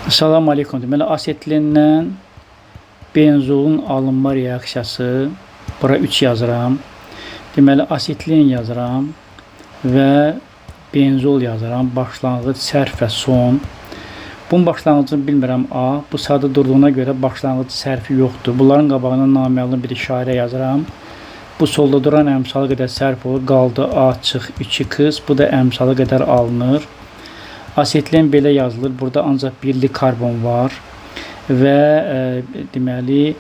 Salam aleykum. Deməli, asetilindən benzolun alınma reaksiyası. Bura 3 yazıram. Deməli, asetilin yazıram və benzol yazıram. Başlanğıc, sərf və son. Bunun başlanğıcını bilmirəm A. Bu sadə durduğuna görə başlanğıc sərfi yoxdur. Bunların qabağına naməlum bir işarə yazıram. Bu solda duran əmsalı qədər sərf olur. Qaldı A çıx 2x. Bu da əmsalı qədər alınır. Asetilin belə yazılır. Burada ancaq birli karbon var və deməli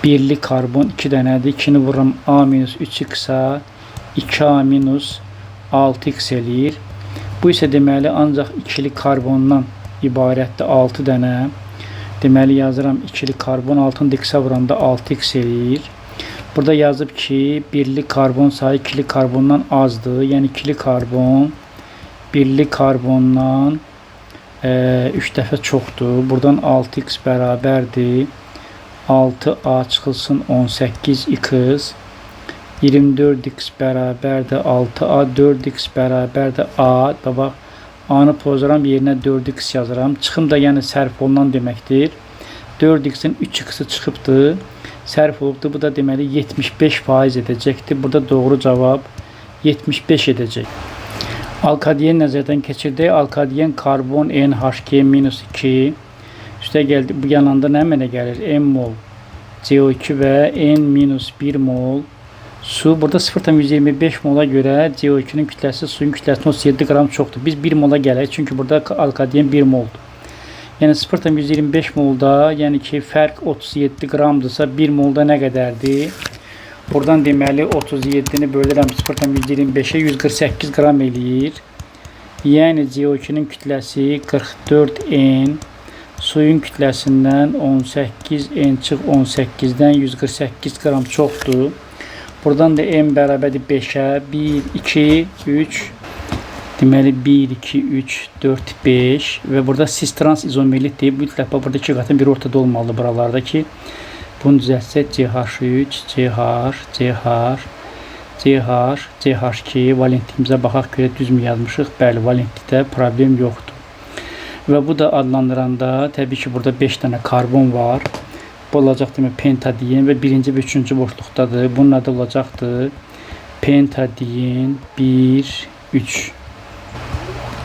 birli karbon 2 dənədir. 2-ni vururam A-3x-a 2A-6x eləyir. Bu isə deməli ancaq ikili karbondan ibarətdir. 6 dənə. Deməli yazıram ikili karbon 6-nı x-a vuranda 6x eləyir. Burada yazıb ki, birli karbon sayı ikili karbondan azdır. Yəni ikili karbon birli karbondan 3 dəfə çoxdur. Buradan 6x bərabərdir. 6A çıxılsın 18x. 24x bərabərdir 6A. 4x bərabərdir A. Bax, A-nı pozuram, yerinə 4x yazıram. Çıxım da yəni sərf olunan deməkdir. 4x-in 3x-i çıxıbdır. Sərf olubdur. Bu da deməli 75% edəcəkdir. Burada doğru cavab 75 edəcək. Alkadiyen nəzərdən keçirdək. Alkadiyen karbon NH2-2 üstə gəldi. Bu yanında nə mənə gəlir? M mol CO2 və N-1 mol su. Burada 0,25 mola görə CO2-nin kütləsi suyun kütləsindən 37 qram çoxdur. Biz 1 mola gələk. Çünki burada alkadiyen 1 moldur. Yəni 0,25 molda, yəni ki fərq 37 qramdırsa 1 molda nə qədərdir? Buradan deməli 37-ni bölürəm 0,25-ə 148 qram eləyir. Yəni CO2-nin kütləsi 44 N, suyun kütləsindən 18 N çıx 18-dən 148 qram çoxdur. Buradan da M bərabərdir 5-ə 1, 2, 3. Deməli 1, 2, 3, 4, 5 və burada cis trans izomerlikdir. Mütləq burada 2 qatın biri ortada olmalıdır buralarda ki, bunu düzəltsək CH3, CH, CH, CH, CH2 valentliyimizə baxaq görə düzmü yazmışıq? Bəli, valentlikdə problem yoxdur. Və bu da adlandıranda təbii ki burada 5 dənə karbon var. Bu olacaq demək pentadiyen və birinci və üçüncü boşluqdadır. Bunun adı olacaqdır pentadiyen 1, 3.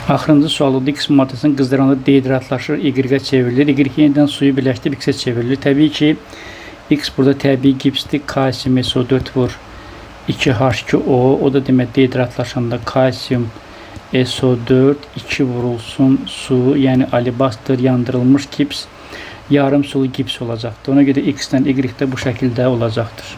Axırıncı sualıdır. X maddəsinin qızdıranda dehidratlaşır, Y-ə çevrilir. Y yenidən suyu birləşdirib X-ə çevrilir. Təbii ki X burada təbii gipsdir. Kalsium SO4 vur 2H2O. O da demək dehidratlaşanda kalsium SO4 2 vurulsun su, yəni alibastır, yandırılmış gips, yarım sulu gips olacaqdır. Ona görə X-dən Y də bu şəkildə olacaqdır.